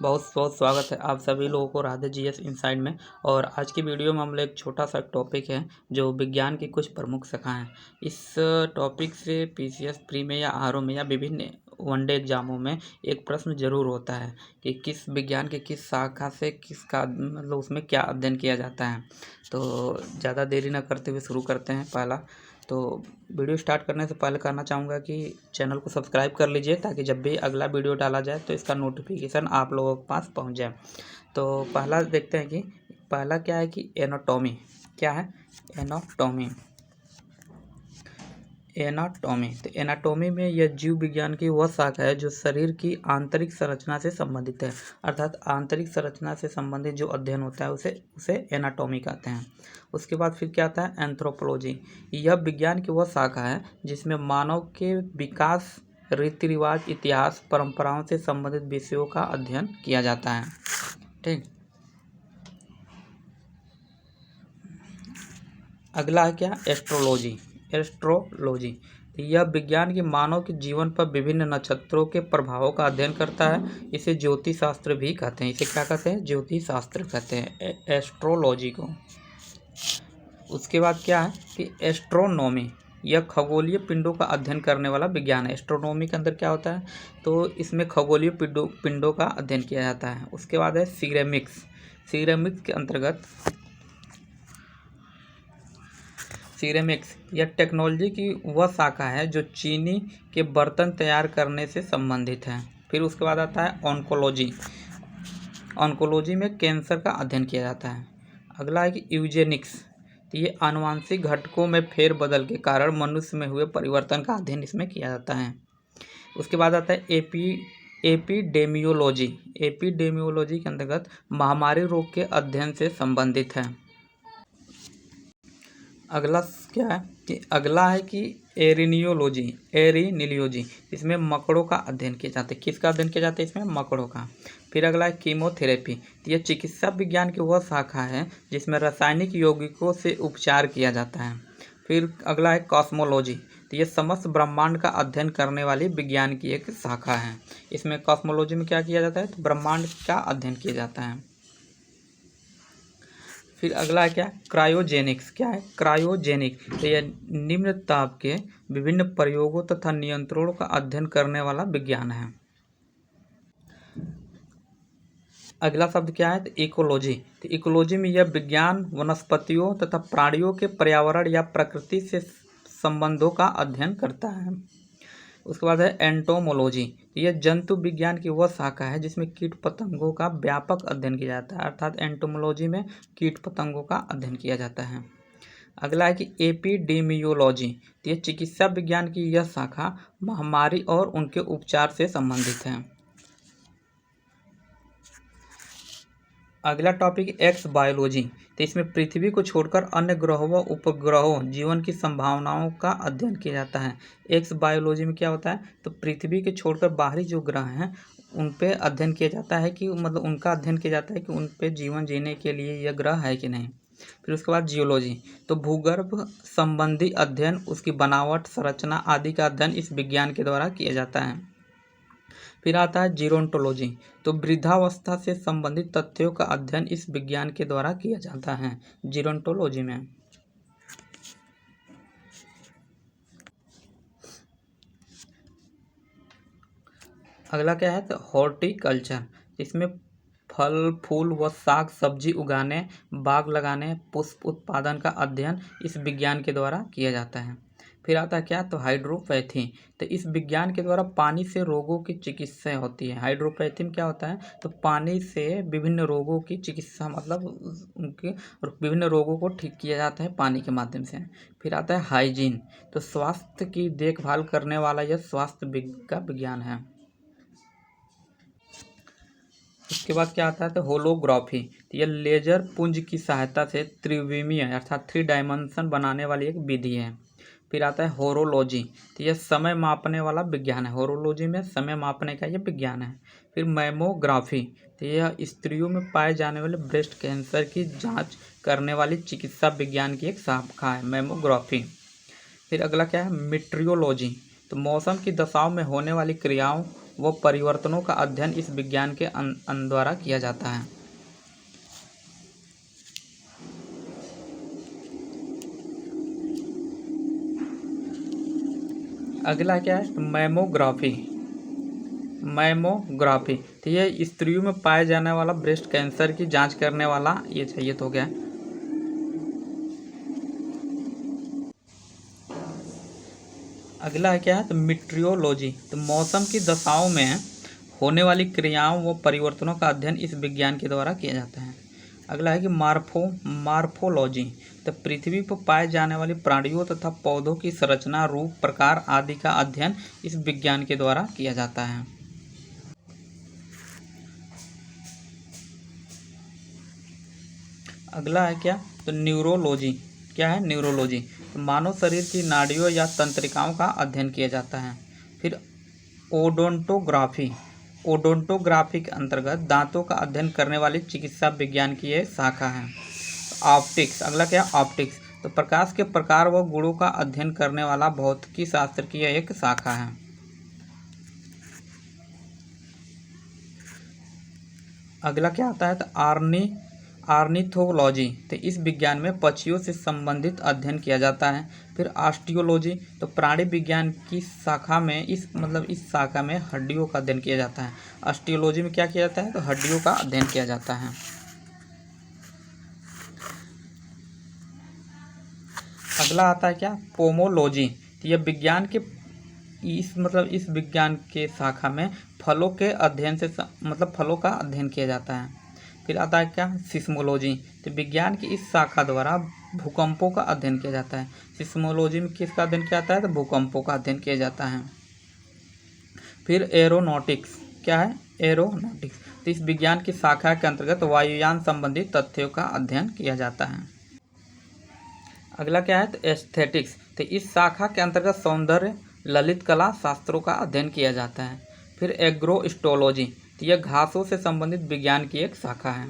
बहुत बहुत स्वागत है आप सभी लोगों को राधे जीएस इनसाइड में। और आज की वीडियो में हम लोग एक छोटा सा टॉपिक है जो विज्ञान की कुछ प्रमुख शाखाएं हैं। इस टॉपिक से पीसीएस प्री में या आरओ में या विभिन्न वनडे एग्जामों में एक प्रश्न जरूर होता है कि किस विज्ञान के किस शाखा से किसका मतलब उसमें क्या अध्ययन किया जाता है। तो ज़्यादा देरी न करते हुए शुरू करते हैं। पहला तो वीडियो स्टार्ट करने से पहले कहना चाहूँगा कि चैनल को सब्सक्राइब कर लीजिए ताकि जब भी अगला वीडियो डाला जाए तो इसका नोटिफिकेशन आप लोगों के पास पहुंच जाए। तो पहला देखते हैं कि पहला क्या है कि एनाटॉमी क्या है। एनाटॉमी तो एनाटॉमी में यह जीव विज्ञान की वह शाखा है जो शरीर की आंतरिक संरचना से संबंधित है। अर्थात आंतरिक संरचना से संबंधित जो अध्ययन होता है उसे एनाटॉमी कहते हैं। उसके बाद फिर क्या आता है एंथ्रोपोलॉजी। यह विज्ञान की वह शाखा है जिसमें मानव के विकास, रीति रिवाज, इतिहास, परंपराओं से संबंधित विषयों का अध्ययन किया जाता है। ठीक, अगला है क्या एस्ट्रोलॉजी। यह विज्ञान की मानव के जीवन पर विभिन्न नक्षत्रों के प्रभावों का अध्ययन करता है। इसे ज्योतिष शास्त्र भी कहते हैं। इसे क्या कहते हैं? ज्योतिष शास्त्र कहते हैं एस्ट्रोलॉजी को। उसके बाद क्या है कि एस्ट्रोनॉमी। यह खगोलीय पिंडों का अध्ययन करने वाला विज्ञान है। एस्ट्रोनॉमी के अंदर क्या होता है तो इसमें खगोलीय पिंडों का अध्ययन किया जाता है। उसके बाद है सिरेमिक्स के अंतर्गत सिरेमिक्स यह टेक्नोलॉजी की वह शाखा है जो चीनी के बर्तन तैयार करने से संबंधित है। फिर उसके बाद आता है ऑन्कोलॉजी में कैंसर का अध्ययन किया जाता है। अगला है कि यूजेनिक्स। तो ये आनुवांशिक घटकों में फेरबदल के कारण मनुष्य में हुए परिवर्तन का अध्ययन इसमें किया जाता है। उसके बाद आता है एपिडेमियोलॉजी के अंतर्गत महामारी रोग के अध्ययन से संबंधित है। अगला क्या है कि अगला है कि एरिनियोलॉजी। इसमें मकड़ों का अध्ययन किया जाता है। किसका अध्ययन किया जाता है? इसमें मकड़ों का। फिर अगला है कीमोथेरेपी। तो यह चिकित्सा विज्ञान की वह शाखा है जिसमें रासायनिक यौगिकों से उपचार किया जाता है। फिर अगला है कॉस्मोलॉजी। तो यह समस्त ब्रह्मांड का अध्ययन करने वाली विज्ञान की एक शाखा है। इसमें कॉस्मोलॉजी में क्या किया जाता है तो ब्रह्मांड का अध्ययन किया जाता है। फिर अगला है क्या क्रायोजेनिक्स। क्या है क्रायोजेनिक? तो यह निम्न ताप के विभिन्न प्रयोगों तथा नियंत्रणों का अध्ययन करने वाला विज्ञान है। अगला शब्द क्या है तो इकोलॉजी। तो इकोलॉजी में यह विज्ञान वनस्पतियों तथा प्राणियों के पर्यावरण या प्रकृति से संबंधों का अध्ययन करता है। उसके बाद है एंटोमोलॉजी। यह जंतु विज्ञान की वह शाखा है जिसमें कीट पतंगों का व्यापक अध्ययन किया जाता है। अर्थात एंटोमोलॉजी में कीट पतंगों का अध्ययन किया जाता है। अगला है कि एपिडेमियोलॉजी। तो यह चिकित्सा विज्ञान की यह शाखा महामारी और उनके उपचार से संबंधित है। अगला टॉपिक एक्स बायोलॉजी। तो इसमें पृथ्वी को छोड़कर अन्य ग्रहों व उपग्रहों जीवन की संभावनाओं का अध्ययन किया जाता है। एक्स बायोलॉजी में क्या होता है तो पृथ्वी के छोड़कर बाहरी जो ग्रह हैं उन पे अध्ययन किया जाता है कि मतलब उनका अध्ययन किया जाता है कि उन पे जीवन जीने के लिए यह ग्रह है कि नहीं। फिर उसके बाद जियोलॉजी। तो भूगर्भ संबंधी अध्ययन, उसकी बनावट, संरचना आदि का अध्ययन इस विज्ञान के द्वारा किया जाता है। फिर आता है जीरोंटोलॉजी। तो वृद्धावस्था से संबंधित तथ्यों का अध्ययन इस विज्ञान के द्वारा किया जाता है जीरोंटोलॉजी में। अगला क्या है तो हॉर्टिकल्चर। इसमें फल, फूल व साग सब्जी उगाने, बाग लगाने, पुष्प उत्पादन का अध्ययन इस विज्ञान के द्वारा किया जाता है। फिर आता है क्या तो हाइड्रोपैथी। तो इस विज्ञान के द्वारा पानी से रोगों की चिकित्सा होती है। हाइड्रोपैथी में क्या होता है तो पानी से विभिन्न रोगों की चिकित्सा मतलब उनके विभिन्न रोगों को ठीक किया जाता है पानी के माध्यम से। फिर आता है हाइजीन। तो स्वास्थ्य की देखभाल करने वाला यह स्वास्थ्य का विज्ञान है। उसके बाद क्या आता है तो होलोग्राफी। तो यह लेजर पुंज की सहायता से त्रिविमीय अर्थात 3 डायमेंशन बनाने वाली एक विधि है। फिर आता है होरोलॉजी। तो यह समय मापने वाला विज्ञान है। होरोलॉजी में समय मापने का यह विज्ञान है। फिर मैमोग्राफी। तो यह स्त्रियों में पाए जाने वाले ब्रेस्ट कैंसर की जांच करने वाली चिकित्सा विज्ञान की एक शाखा है मैमोग्राफी। फिर अगला क्या है मीट्रियोलॉजी। तो मौसम की दशाओं में होने वाली क्रियाओं व परिवर्तनों का अध्ययन इस विज्ञान के द्वारा किया जाता है। अगला क्या है? मैमोग्राफी। मैमोग्राफी तो ये स्त्रियों में पाए जाने वाला ब्रेस्ट कैंसर की जांच करने वाला ये चाहिए तो क्या है। अगला है क्या है? तो मीटरियोलॉजी तो मौसम की दशाओं में होने वाली क्रियाओं व परिवर्तनों का अध्ययन इस विज्ञान के द्वारा किया जाता है। अगला है कि मार्फोलॉजी तो पृथ्वी पर पाए जाने वाली प्राणियों तथा पौधों की संरचना, रूप, प्रकार आदि का अध्ययन इस विज्ञान के द्वारा किया जाता है। अगला है क्या? तो न्यूरोलॉजी। क्या है? न्यूरोलॉजी तो मानव शरीर की नाड़ियों या तंत्रिकाओं का अध्ययन किया जाता है। फिर ओडोंटोग्राफी। ओडोंटोग्राफी के अंतर्गत दांतों का अध्ययन करने वाली चिकित्सा विज्ञान की एक शाखा है। ऑप्टिक्स। अगला क्या? ऑप्टिक्स तो प्रकाश के प्रकार व गुणों का अध्ययन करने वाला भौतिकी शास्त्र की एक शाखा है। अगला क्या आता है? तो आर्निथोलॉजी तो इस विज्ञान में पक्षियों से संबंधित अध्ययन किया जाता है। फिर ऑस्टियोलॉजी तो प्राणी विज्ञान की शाखा में इस शाखा में हड्डियों का अध्ययन किया जाता है। ऑस्टियोलॉजी में क्या किया जाता है? तो हड्डियों का अध्ययन किया जाता है। अगला आता है क्या? पोमोलॉजी तो यह विज्ञान के इस विज्ञान के शाखा में फलों के अध्ययन से फलों का अध्ययन किया जाता है। फिर आता है क्या? सिस्मोलॉजी तो विज्ञान की इस शाखा द्वारा भूकंपों का अध्ययन किया जाता है। सिस्मोलॉजी में किसका अध्ययन किया जाता है? तो भूकंपों का अध्ययन किया जाता है। फिर एरोनॉटिक्स। क्या है? एरोनॉटिक्स तो इस विज्ञान की शाखा के अंतर्गत वायुयान संबंधी तथ्यों का अध्ययन किया जाता है। अगला क्या है? तो एस्थेटिक्स तो इस शाखा के अंतर्गत सौंदर्य, ललित कला शास्त्रों का अध्ययन किया जाता है। फिर एग्रोस्टोलॉजी तो यह घासों से संबंधित विज्ञान की एक शाखा है।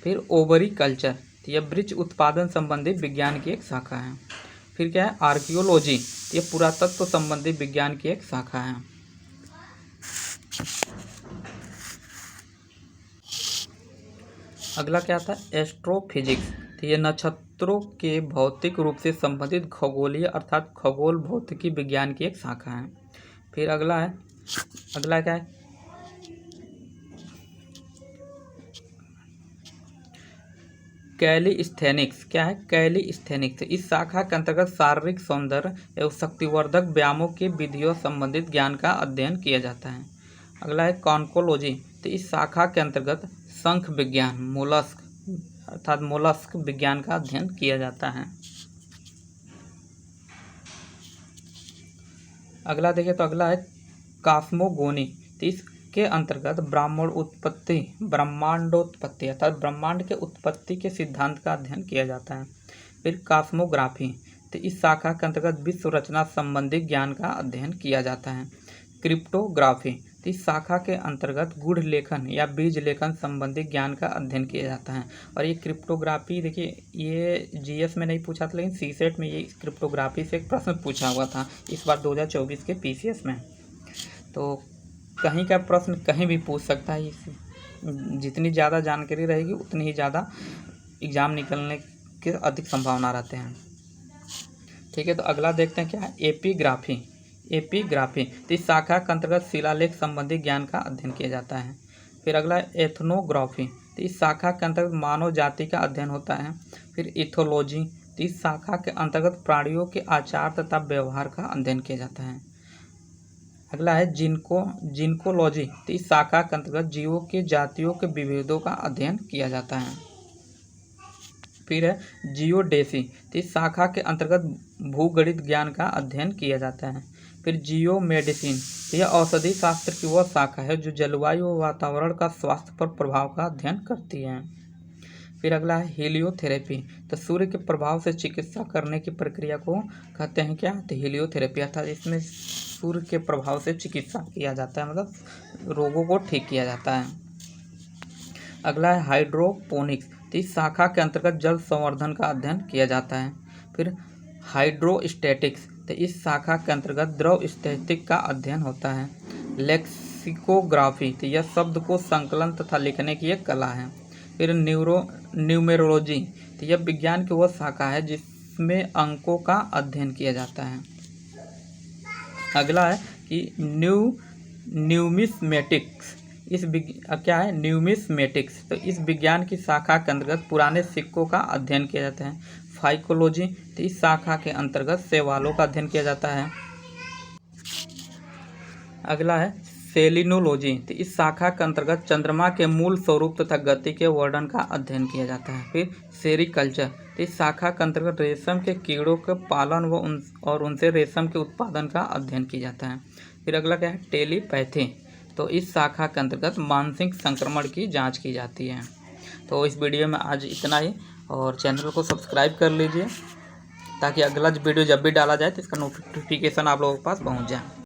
फिर ओवरी कल्चर तो यह वृक्ष उत्पादन संबंधी विज्ञान की एक शाखा है। फिर क्या है? आर्कियोलॉजी तो यह पुरातत्व संबंधी विज्ञान की एक शाखा है। अगला क्या था? एस्ट्रोफिजिक्स तो यह नक्षत्रों के भौतिक रूप से संबंधित खगोलीय अर्थात खगोल भौतिकी विज्ञान की एक शाखा है। फिर अगला क्या है? कैलिस्थेनिक्स। क्या है? कैलिस्थेनिक्स इस शाखा के अंतर्गत शारीरिक सौंदर्य एवं शक्तिवर्धक व्यायामों की विधियों संबंधित ज्ञान का अध्ययन किया जाता है। अगला है कॉन्कोलॉजी तो इस शाखा के अंतर्गत शंख विज्ञान, मोलस्क विज्ञान का अध्ययन किया जाता है। अगला देखें तो अगला है कॉस्मोगोनी तो इसके अंतर्गत ब्रह्मांडोत्पत्ति अर्थात ब्रह्मांड के उत्पत्ति के सिद्धांत का अध्ययन किया जाता है। फिर कॉस्मोग्राफी तो इस शाखा के अंतर्गत विश्व रचना संबंधी ज्ञान का अध्ययन किया जाता है। क्रिप्टोग्राफी तो इस शाखा के अंतर्गत गूढ़ लेखन या बीज लेखन संबंधी ज्ञान का अध्ययन किया जाता है। और ये क्रिप्टोग्राफी देखिए, ये जीएस में नहीं पूछा था लेकिन सीसेट में ये क्रिप्टोग्राफी से एक प्रश्न पूछा हुआ था इस बार 2024 के पीसीएस में। तो कहीं का प्रश्न कहीं भी पूछ सकता है। जितनी ज़्यादा जानकारी रहेगी उतनी ही ज़्यादा एग्ज़ाम निकलने के अधिक संभावना रहते हैं। ठीक है, तो अगला देखते हैं क्या है? एपिग्राफी तो इस शाखा के अंतर्गत शिलालेख संबंधी ज्ञान का अध्ययन किया जाता है। फिर अगला एथनोग्राफी तो इस शाखा के अंतर्गत मानव जाति का अध्ययन होता है। फिर इथोलॉजी तो इस शाखा के अंतर्गत प्राणियों के आचार तथा व्यवहार का अध्ययन किया जाता है। अगला है जिनकोलॉजी तो इस शाखा के अंतर्गत जीवों के जातियों के विभेदों का अध्ययन किया जाता है। फिर है जियोडेसी तो इस शाखा के अंतर्गत भूगणित ज्ञान का अध्ययन किया जाता है। फिर जियो मेडिसिन यह औषधि शास्त्र की वह शाखा है जो जलवायु व वातावरण का स्वास्थ्य पर प्रभाव का अध्ययन करती है। फिर अगला है हीलियोथेरेपी तो सूर्य के प्रभाव से चिकित्सा करने की प्रक्रिया को कहते हैं क्या? तो हीलियोथेरेपी अर्थात इसमें सूर्य के प्रभाव से चिकित्सा किया जाता है, रोगों को ठीक किया जाता है। अगला है हाइड्रोपोनिक्स तो इस शाखा के अंतर्गत जल संवर्धन का अध्ययन किया जाता है। फिर हाइड्रोस्टैटिक्स तो इस शाखा के अंतर्गत द्रव स्थितिक का अध्ययन होता है। लेक्सिकोग्राफी, तो यह शब्द को संकलन तथा लिखने की एक कला है। फिर न्यूमेरोलॉजी, तो यह विज्ञान की वह शाखा है जिसमें अंकों का अध्ययन किया जाता है। अगला है कि न्यूमिस्मेटिक्स, क्या है न्यूमिस्मेटिक्स, तो इस विज्ञान की शाखा के अंतर्गत पुराने सिक्कों का अध्ययन किया जाता है। फाइकोलॉजी, तो इस शाखा के अंतर्गत शैवालों का अध्ययन किया जाता है। अगला है सेलिनोलॉजी, तो इस शाखा के अंतर्गत चंद्रमा के मूल स्वरूप तथा गति के वर्णन का अध्ययन किया जाता है। फिर सेरिकल्चर, तो इस शाखा के अंतर्गत रेशम के कीड़ों के पालन और उनसे रेशम के उत्पादन का अध्ययन किया जाता है। फिर अगला क्या है टेलीपैथी, तो इस शाखा के अंतर्गत मानसिक संक्रमण की जांच की जाती है। तो इस वीडियो में आज इतना ही, और चैनल को सब्सक्राइब कर लीजिए ताकि अगला वीडियो जब भी डाला जाए तो इसका नोटिफिकेशन आप लोगों के पास पहुंच जाए।